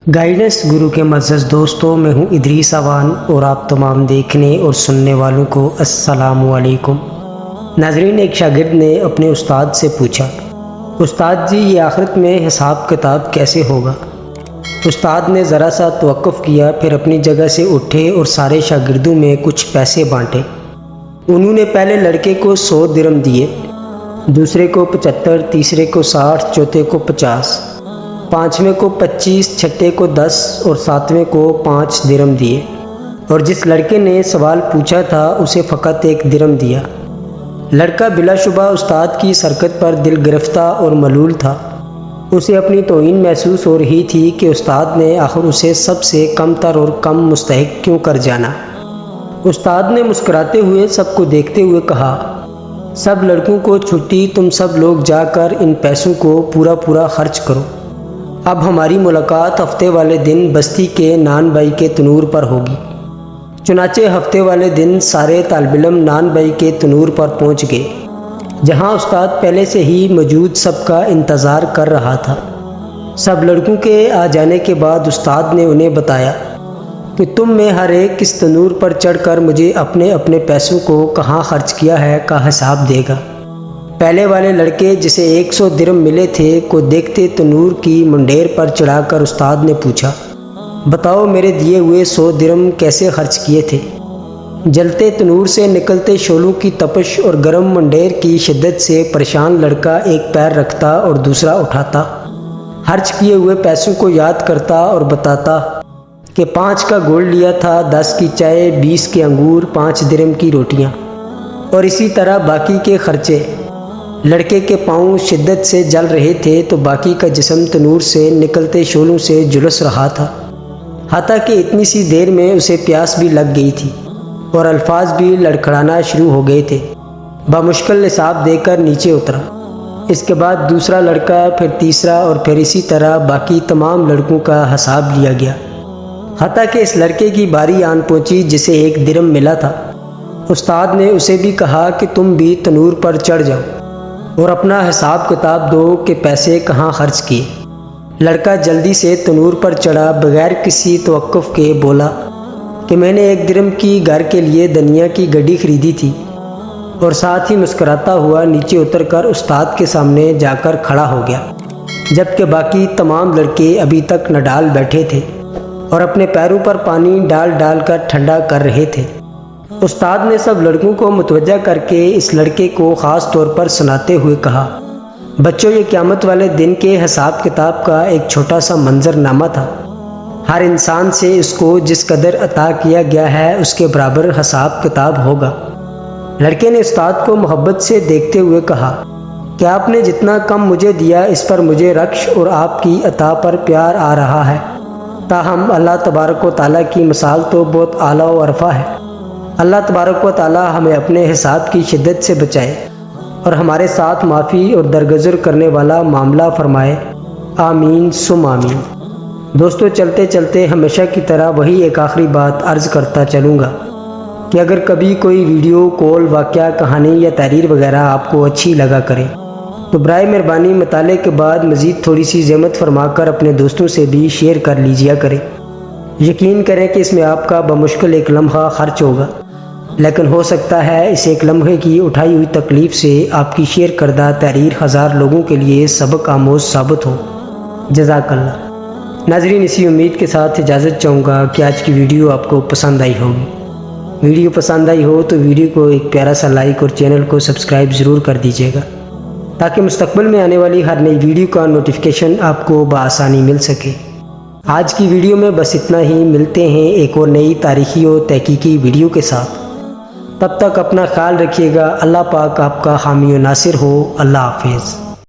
Guidance گرو کے معزز دوستوں، میں ہوں ادریس اوان اور آپ تمام دیکھنے اور سننے والوں کو السلام علیکم۔ ناظرین، ایک شاگرد نے اپنے استاد سے پوچھا، استاد جی یہ آخرت میں حساب کتاب کیسے ہوگا؟ استاد نے ذرا سا توقف کیا، پھر اپنی جگہ سے اٹھے اور سارے شاگردوں میں کچھ پیسے بانٹے۔ انہوں نے پہلے لڑکے کو 100 درم دیے، دوسرے کو 75، تیسرے کو 60، چوتھے کو 50، پانچویں کو 25، چھٹے کو 10 اور ساتویں کو 5 درم دیے، اور جس لڑکے نے سوال پوچھا تھا اسے فقط 1 درم دیا۔ لڑکا بلا شبہ استاد کی اس حرکت پر دل گرفتہ اور ملول تھا۔ اسے اپنی توہین محسوس ہو رہی تھی کہ استاد نے آخر اسے سب سے کم تر اور کم مستحق کیوں کر جانا۔ استاد نے مسکراتے ہوئے سب کو دیکھتے ہوئے کہا، سب لڑکوں کو چھٹی، تم سب لوگ جا کر ان پیسوں کو پورا خرچ کرو۔ اب ہماری ملاقات ہفتے والے دن بستی کے نان بائی کے تنور پر ہوگی۔ چنانچہ ہفتے والے دن سارے طالب علم نان بائی کے تنور پر پہنچ گئے، جہاں استاد پہلے سے ہی موجود سب کا انتظار کر رہا تھا۔ سب لڑکوں کے آ جانے کے بعد استاد نے انہیں بتایا کہ تم میں ہر ایک اس تنور پر چڑھ کر مجھے اپنے اپنے پیسوں کو کہاں خرچ کیا ہے کا حساب دے گا۔ پہلے والے لڑکے جسے 100 درم ملے تھے کو دیکھتے تنور کی منڈیر پر چڑھا کر استاد نے پوچھا، بتاؤ میرے دیے ہوئے 100 درم کیسے خرچ کیے تھے؟ جلتے تنور سے نکلتے شعلوں کی تپش اور گرم منڈیر کی شدت سے پریشان لڑکا ایک پیر رکھتا اور دوسرا اٹھاتا، خرچ کیے ہوئے پیسوں کو یاد کرتا اور بتاتا کہ 5 کا گولڈ لیا تھا، 10 کی چائے، 20 کے انگور، 5 درم کی روٹیاں، اور اسی طرح باقی کے خرچے۔ لڑکے کے پاؤں شدت سے جل رہے تھے تو باقی کا جسم تنور سے نکلتے شعلوں سے جھلس رہا تھا، حتیٰ کہ اتنی سی دیر میں اسے پیاس بھی لگ گئی تھی اور الفاظ بھی لڑکھڑانا شروع ہو گئے تھے۔ بمشکل حساب دے کر نیچے اترا۔ اس کے بعد دوسرا لڑکا، پھر تیسرا، اور پھر اسی طرح باقی تمام لڑکوں کا حساب لیا گیا، حتیٰ کہ اس لڑکے کی باری آن پہنچی جسے 1 درم ملا تھا۔ استاد نے اسے بھی کہا کہ تم بھی تنور پر چڑھ جاؤ اور اپنا حساب کتاب دو کہ پیسے کہاں خرچ کیے۔ لڑکا جلدی سے تنور پر چڑھا، بغیر کسی توقف کے بولا کہ میں نے 1 درم کی گھر کے لیے دنیا کی گڈی خریدی تھی، اور ساتھ ہی مسکراتا ہوا نیچے اتر کر استاد کے سامنے جا کر کھڑا ہو گیا، جبکہ باقی تمام لڑکے ابھی تک نڈال بیٹھے تھے اور اپنے پیروں پر پانی ڈال ڈال کر ٹھنڈا کر رہے تھے۔ استاد نے سب لڑکوں کو متوجہ کر کے اس لڑکے کو خاص طور پر سناتے ہوئے کہا، بچوں یہ قیامت والے دن کے حساب کتاب کا ایک چھوٹا سا منظر نامہ تھا۔ ہر انسان سے اس کو جس قدر عطا کیا گیا ہے اس کے برابر حساب کتاب ہوگا۔ لڑکے نے استاد کو محبت سے دیکھتے ہوئے کہا کہ آپ نے جتنا کم مجھے دیا اس پر مجھے رکش اور آپ کی عطا پر پیار آ رہا ہے، تاہم اللہ تبارک و تعالیٰ کی مثال تو بہت اعلیٰ و عرفہ ہے۔ اللہ تبارک و تعالیٰ ہمیں اپنے حساب کی شدت سے بچائے اور ہمارے ساتھ معافی اور درگزر کرنے والا معاملہ فرمائے، آمین ثم آمین۔ دوستو، چلتے چلتے ہمیشہ کی طرح وہی ایک آخری بات عرض کرتا چلوں گا کہ اگر کبھی کوئی ویڈیو، کال، واقعہ، کہانی یا تحریر وغیرہ آپ کو اچھی لگا کرے تو برائے مہربانی مطالعے کے بعد مزید تھوڑی سی زحمت فرما کر اپنے دوستوں سے بھی شیئر کر لیجیا کریں۔ یقین کریں کہ اس میں آپ کا بمشکل 1 لمحہ خرچ ہوگا، لیکن ہو سکتا ہے اس 1 لمحے کی اٹھائی ہوئی تکلیف سے آپ کی شیئر کردہ تحریر 1000 لوگوں کے لیے سبق آموز ثابت ہو۔ جزاک اللہ۔ ناظرین، اسی امید کے ساتھ اجازت چاہوں گا کہ آج کی ویڈیو آپ کو پسند آئی ہوگی۔ ویڈیو پسند آئی ہو تو ویڈیو کو ایک پیارا سا لائک اور چینل کو سبسکرائب ضرور کر دیجیے گا، تاکہ مستقبل میں آنے والی ہر نئی ویڈیو کا نوٹیفیکیشن آپ کو بآسانی مل سکے۔ آج کی ویڈیو میں بس اتنا ہی، ملتے ہیں ایک اور نئی تاریخی اور تحقیقی ویڈیو کے ساتھ۔ تب تک اپنا خیال رکھیے گا۔ اللہ پاک آپ کا حامی و ناصر ہو۔ اللہ حافظ۔